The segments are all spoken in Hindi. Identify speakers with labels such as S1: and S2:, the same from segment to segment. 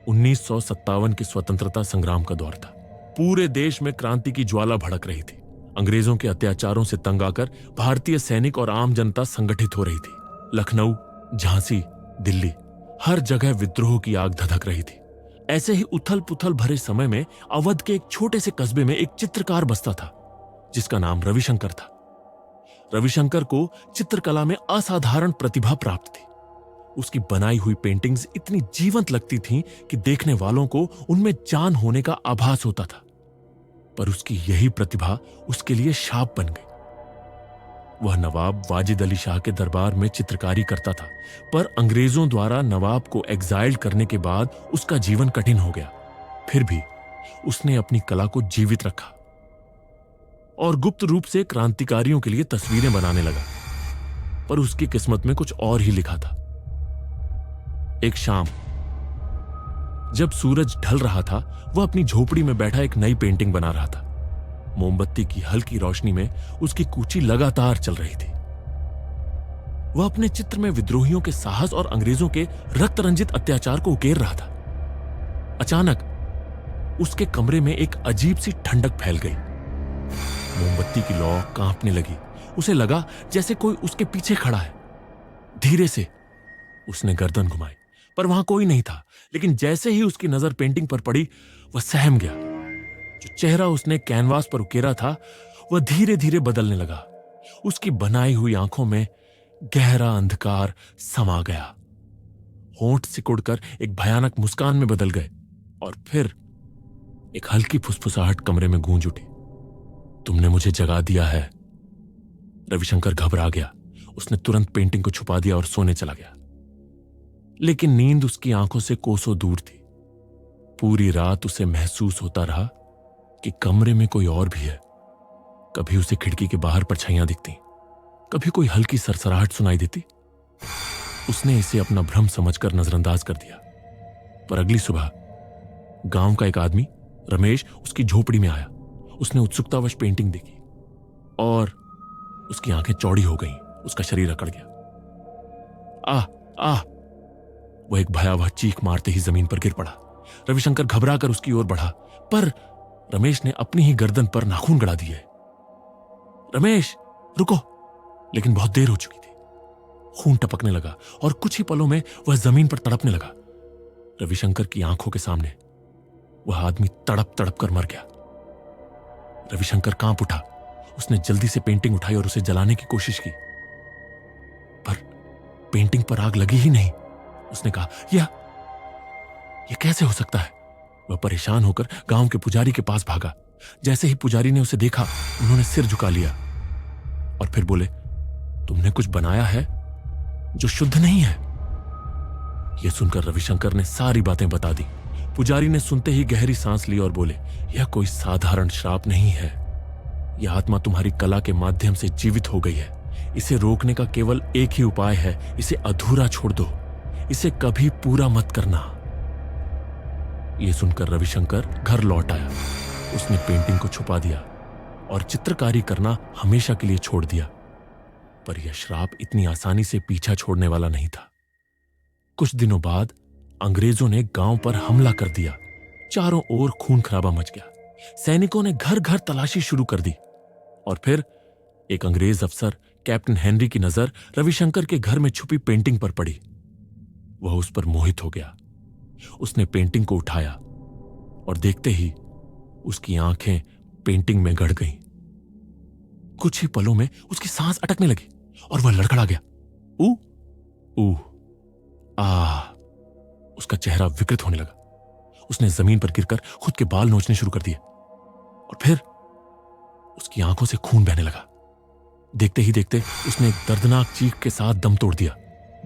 S1: 1957 के स्वतंत्रता संग्राम का दौर था। पूरे देश में क्रांति की ज्वाला भड़क रही थी। अंग्रेजों के अत्याचारों से तंग आकर भारतीय सैनिक और आम जनता संगठित हो रही थी। लखनऊ, झांसी, दिल्ली, हर जगह विद्रोह की आग धधक रही थी। ऐसे ही उथल पुथल भरे समय में अवध के एक छोटे से कस्बे में एक चित्रकार बसता था जिसका नाम रविशंकर था। रविशंकर को चित्रकला में असाधारण प्रतिभा प्राप्त थी। उसकी बनाई हुई पेंटिंग्स इतनी जीवंत लगती थीं कि देखने वालों को उनमें जान होने का आभास होता था। पर उसकी यही प्रतिभा उसके लिए शाप बन गई। वह नवाब वाजिद अली शाह के दरबार में चित्रकारी करता था, पर अंग्रेजों द्वारा नवाब को एग्जाइल करने के बाद उसका जीवन कठिन हो गया। फिर भी उसने अपनी कला को जीवित रखा और गुप्त रूप से क्रांतिकारियों के लिए तस्वीरें बनाने लगा। पर उसकी किस्मत में कुछ और ही लिखा था। एक शाम जब सूरज ढल रहा था, वह अपनी झोपड़ी में बैठा एक नई पेंटिंग बना रहा था। मोमबत्ती की हल्की रोशनी में उसकी कूची लगातार चल रही थी। वह अपने चित्र में विद्रोहियों के साहस और अंग्रेजों के रक्त रंजित अत्याचार को उकेर रहा था। अचानक उसके कमरे में एक अजीब सी ठंडक फैल गई। मोमबत्ती की लौ कांपने लगी। उसे लगा जैसे कोई उसके पीछे खड़ा है। धीरे से उसने गर्दन घुमाई, पर वहां कोई नहीं था। लेकिन जैसे ही उसकी नजर पेंटिंग पर पड़ी, वह सहम गया। जो चेहरा उसने कैनवास पर उकेरा था, वह धीरे धीरे बदलने लगा। उसकी बनाई हुई आंखों में गहरा अंधकार समा गया। होंठ सिकुड़कर एक भयानक मुस्कान में बदल गए और फिर एक हल्की फुसफुसाहट कमरे में गूंज उठी। तुमने मुझे जगा दिया है। रविशंकर घबरा गया। उसने तुरंत पेंटिंग को छुपा दिया और सोने चला गया। लेकिन नींद उसकी आंखों से कोसों दूर थी। पूरी रात उसे महसूस होता रहा कि कमरे में कोई और भी है। कभी उसे खिड़की के बाहर परछाइयां दिखती, कभी कोई हल्की सरसराहट सुनाई देती। उसने इसे अपना भ्रम समझकर नजरअंदाज कर दिया। पर अगली सुबह गांव का एक आदमी रमेश उसकी झोपड़ी में आया। उसने उत्सुकतावश पेंटिंग देखी और उसकी आंखें चौड़ी हो गईं। उसका शरीर अकड़ गया। आह आह! वह एक भयावह चीख मारते ही जमीन पर गिर पड़ा। रविशंकर घबरा कर उसकी ओर बढ़ा, पर रमेश ने अपनी ही गर्दन पर नाखून गड़ा दिए। रमेश, रुको! लेकिन बहुत देर हो चुकी थी। खून टपकने लगा और कुछ ही पलों में वह जमीन पर तड़पने लगा। रविशंकर की आंखों के सामने वह आदमी तड़प तड़प कर मर गया। रविशंकर कांप उठा। उसने जल्दी से पेंटिंग उठाई और उसे जलाने की कोशिश की, पर पेंटिंग पर आग लगी ही नहीं। उसने कहा, यह कैसे हो सकता है? वह परेशान होकर गांव के पुजारी के पास भागा। जैसे ही पुजारी ने उसे देखा, उन्होंने सिर झुका लिया और फिर बोले, तुमने कुछ बनाया है जो शुद्ध नहीं है। यह सुनकर रविशंकर ने सारी बातें बता दी। पुजारी ने सुनते ही गहरी सांस ली और बोले, यह कोई साधारण श्राप नहीं है। यह आत्मा तुम्हारी कला के माध्यम से जीवित हो गई है। इसे रोकने का केवल एक ही उपाय है, इसे अधूरा छोड़ दो। इसे कभी पूरा मत करना। यह सुनकर रविशंकर घर लौट आया। उसने पेंटिंग को छुपा दिया और चित्रकारी करना हमेशा के लिए छोड़ दिया। पर यह श्राप इतनी आसानी से पीछा छोड़ने वाला नहीं था। कुछ दिनों बाद अंग्रेजों ने गांव पर हमला कर दिया। चारों ओर खून खराबा मच गया। सैनिकों ने घर घर तलाशी शुरू कर दी और फिर एक अंग्रेज अफसर कैप्टन हेनरी की नजर रविशंकर के घर में छुपी पेंटिंग पर पड़ी। वह उस पर मोहित हो गया। उसने पेंटिंग को उठाया और देखते ही उसकी आंखें पेंटिंग में गड़ गईं। कुछ ही पलों में उसकी सांस अटकने लगी और वह लड़खड़ा गया। ऊ ऊ आ! उसका चेहरा विकृत होने लगा। उसने जमीन पर गिरकर खुद के बाल नोचने शुरू कर दिए और फिर उसकी आंखों से खून बहने लगा। देखते ही देखते उसने एक दर्दनाक चीख के साथ दम तोड़ दिया।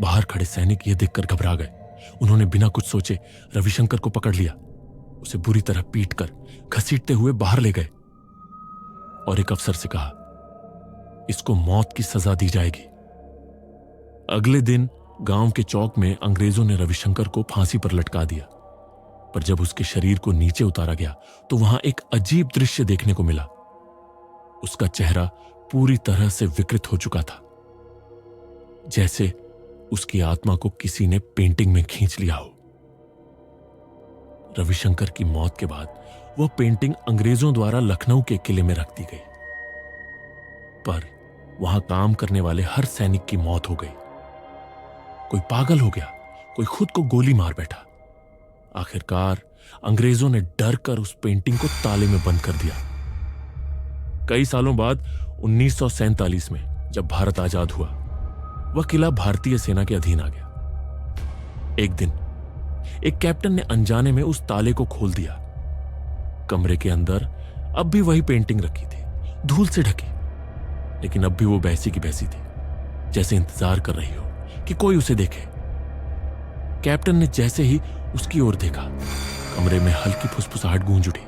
S1: बाहर खड़े सैनिक यह देखकर घबरा गए। उन्होंने बिना कुछ सोचे रविशंकर को पकड़ लिया। उसे बुरी तरह पीटकर घसीटते हुए बाहर ले गए और एक अफसर से कहा, इसको मौत की सजा दी जाएगी। अगले दिन गांव के चौक में अंग्रेजों ने रविशंकर को फांसी पर लटका दिया। पर जब उसके शरीर को नीचे उतारा गया तो वहां एक अजीब दृश्य देखने को मिला। उसका चेहरा पूरी तरह से विकृत हो चुका था, जैसे उसकी आत्मा को किसी ने पेंटिंग में खींच लिया हो। रविशंकर की मौत के बाद वह पेंटिंग अंग्रेजों द्वारा लखनऊ के किले में रख दी गई, पर वहां काम करने वाले हर सैनिक की मौत हो गई। कोई पागल हो गया, कोई खुद को गोली मार बैठा। आखिरकार अंग्रेजों ने डर कर उस पेंटिंग को ताले में बंद कर दिया। कई सालों बाद 1947 में जब भारत आजाद हुआ, वह किला भारतीय सेना के अधीन आ गया। एक दिन एक कैप्टन ने अनजाने में उस ताले को खोल दिया। कमरे के अंदर अब भी वही पेंटिंग रखी थी, धूल से ढकी, लेकिन अब भी वो वैसी की वैसी थी, जैसे इंतजार कर रही हो कि कोई उसे देखे। कैप्टन ने जैसे ही उसकी ओर देखा, कमरे में हल्की फुसफुसाहट गूंज उठी,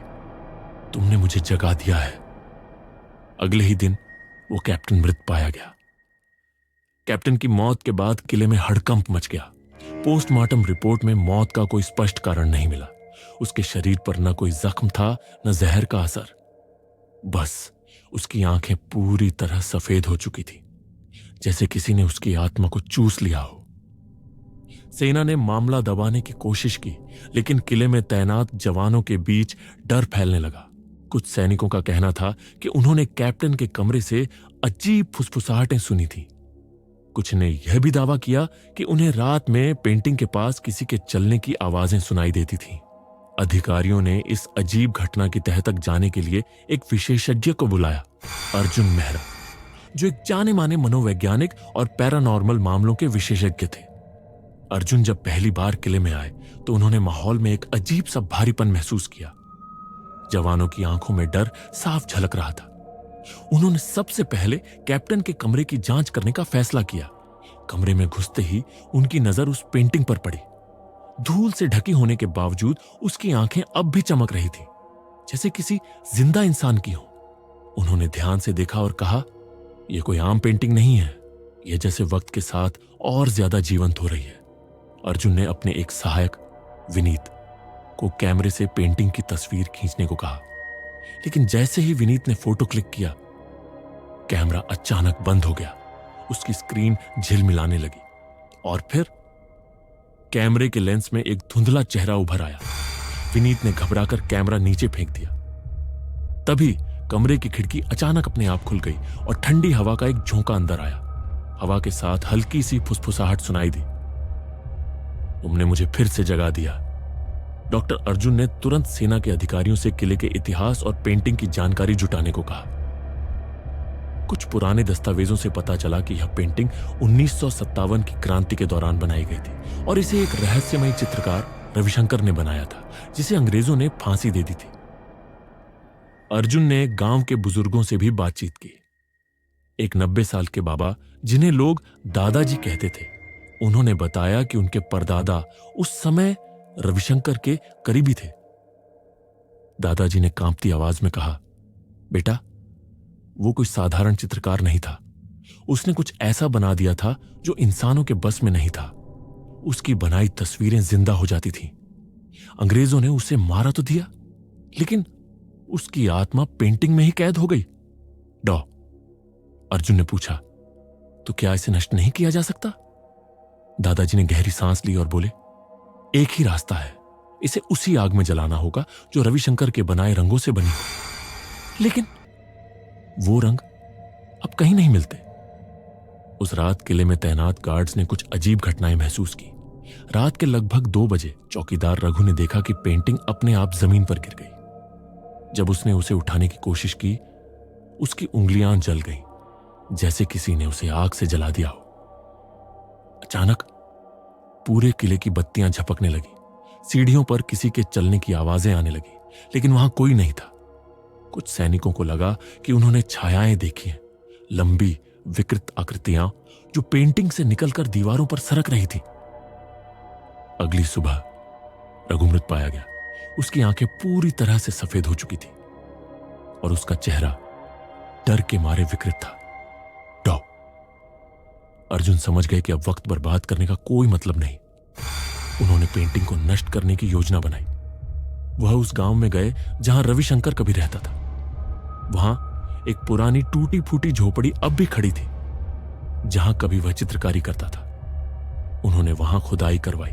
S1: तुमने मुझे जगा दिया है। अगले ही दिन वो कैप्टन मृत पाया गया। कैप्टन की मौत के बाद किले में हड़कंप मच गया। पोस्टमार्टम रिपोर्ट में मौत का कोई स्पष्ट कारण नहीं मिला। उसके शरीर पर न कोई जख्म था, न जहर का असर। बस उसकी आंखें पूरी तरह सफेद हो चुकी थी, जैसे किसी ने उसकी आत्मा को चूस लिया हो। सेना ने मामला दबाने की कोशिश की, लेकिन किले में तैनात जवानों के बीच डर फैलने लगा। कुछ सैनिकों का कहना था कि उन्होंने कैप्टन के कमरे से अजीब फुसफुसाहटें सुनी थी। कुछ ने यह भी दावा किया कि उन्हें रात में पेंटिंग के पास किसी के चलने की आवाजें सुनाई देती थीं। अधिकारियों ने इस अजीब घटना की तह तक जाने के लिए एक विशेषज्ञ को बुलाया, अर्जुन मेहरा, जो एक जाने माने मनोवैज्ञानिक और पैरानॉर्मल मामलों के विशेषज्ञ थे। अर्जुन जब पहली बार किले में आए तो उन्होंने माहौल में एक अजीब सा भारीपन महसूस किया। जवानों की आंखों में डर साफ झलक रहा था। उन्होंने सबसे पहले कैप्टन के कमरे की जांच करने का फैसला किया। कमरे में घुसते ही उनकी नजर उस पेंटिंग पर पड़ी। धूल से ढकी होने के बावजूद उसकी आंखें अब भी चमक रही थी, जैसे किसी जिंदा इंसान की हो। उन्होंने ध्यान से देखा और कहा, यह कोई आम पेंटिंग नहीं है, यह जैसे वक्त के साथ और ज्यादा जीवंत हो रही है। अर्जुन ने अपने एक सहायक विनीत को कैमरे से पेंटिंग की तस्वीर खींचने को कहा, लेकिन जैसे ही विनीत ने फोटो क्लिक किया, कैमरा अचानक बंद हो गया। उसकी स्क्रीन झिलमिलाने लगी और फिर कैमरे के लेंस में एक धुंधला चेहरा उभर आया। विनीत ने घबराकर कैमरा नीचे फेंक दिया। तभी कमरे की खिड़की अचानक अपने आप खुल गई और ठंडी हवा का एक झोंका अंदर आया। हवा के साथ हल्की सी फुसफुसाहट सुनाई दी। तुमने मुझे फिर से जगा दिया। डॉक्टर अर्जुन ने तुरंत सेना के अधिकारियों से किले के इतिहास और पेंटिंग की जानकारी जुटाने को कहा। कुछ पुराने दस्तावेजों से पता चला कि यह पेंटिंग 1957 की क्रांति के दौरान बनाई गई थी और इसे एक रहस्यमयी चित्रकार रविशंकर ने बनाया था, जिसे अंग्रेजों ने फांसी दे दी थी। अर्जुन ने गांव के बुजुर्गों से भी बातचीत की। एक 90 साल के बाबा, जिन्हें लोग दादाजी कहते थे, उन्होंने बताया कि उनके परदादा उस समय रविशंकर के करीबी थे। दादाजी ने कांपती आवाज में कहा, बेटा, वो कोई साधारण चित्रकार नहीं था। उसने कुछ ऐसा बना दिया था जो इंसानों के बस में नहीं था। उसकी बनाई तस्वीरें जिंदा हो जाती थीं। अंग्रेजों ने उसे मारा तो दिया, लेकिन उसकी आत्मा पेंटिंग में ही कैद हो गई। डॉ अर्जुन ने पूछा, तो क्या इसे नष्ट नहीं किया जा सकता? दादाजी ने गहरी सांस ली और बोले, एक ही रास्ता है, इसे उसी आग में जलाना होगा जो रविशंकर के बनाए रंगों से बनी हो। लेकिन वो रंग अब कहीं नहीं मिलते। उस रात किले में तैनात गार्ड्स ने कुछ अजीब घटनाएं महसूस की। रात के लगभग 2 बजे चौकीदार रघु ने देखा कि पेंटिंग अपने आप जमीन पर गिर गई। जब उसने उसे उठाने की कोशिश की, उसकी उंगलियां जल गईं, जैसे किसी ने उसे आग से जला दिया हो। अचानक पूरे किले की बत्तियां झपकने लगी। सीढ़ियों पर किसी के चलने की आवाजें आने लगी, लेकिन वहां कोई नहीं था। कुछ सैनिकों को लगा कि उन्होंने छायाएं देखी हैं, लंबी विकृत आकृतियां जो पेंटिंग से निकलकर दीवारों पर सरक रही थी। अगली सुबह रघु मृत पाया गया। उसकी आंखें पूरी तरह से सफेद हो चुकी थी और उसका चेहरा डर के मारे विकृत था। डॉ अर्जुन समझ गए कि अब वक्त बर्बाद करने का कोई मतलब नहीं। उन्होंने पेंटिंग को नष्ट करने की योजना बनाई। वह उस गांव में गए जहां रविशंकर कभी रहता था। वहां एक पुरानी टूटी फूटी झोपड़ी अब भी खड़ी थी, जहां कभी वह चित्रकारी करता था। उन्होंने वहां खुदाई करवाई।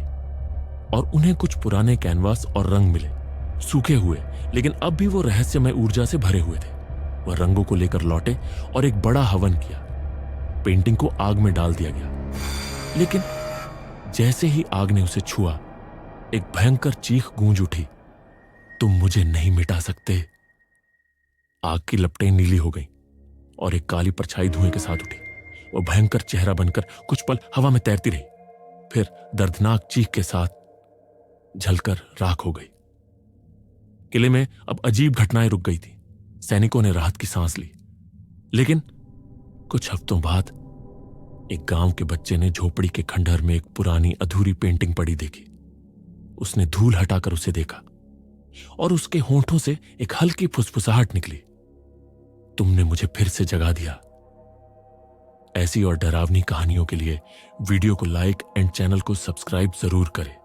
S1: और उन्हें कुछ पुराने कैनवास और रंग मिले, सूखे हुए, लेकिन अब भी वो रहस्यमय ऊर्जा से भरे हुए थे। वह रंगों को लेकर लौटे और एक बड़ा हवन किया। पेंटिंग को आग में डाल दिया गया, लेकिन जैसे ही आग ने उसे छुआ, एक भयंकर चीख गूंज उठी, तुम मुझे नहीं मिटा सकते। आग की लपटें नीली हो गईं और एक काली परछाई धुएं के साथ उठी। वह भयंकर चेहरा बनकर कुछ पल हवा में तैरती रही, फिर दर्दनाक चीख के साथ जलकर राख हो गई। किले में अब अजीब घटनाएं रुक गई थी। सैनिकों ने राहत की सांस ली, लेकिन कुछ हफ्तों बाद एक गांव के बच्चे ने झोपड़ी के खंडहर में एक पुरानी अधूरी पेंटिंग पड़ी देखी। उसने धूल हटाकर उसे देखा और उसके होंठों से एक हल्की फुसफुसाहट निकली। तुमने मुझे फिर से जगा दिया। ऐसी और डरावनी कहानियों के लिए वीडियो को लाइक एंड चैनल को सब्सक्राइब जरूर करें।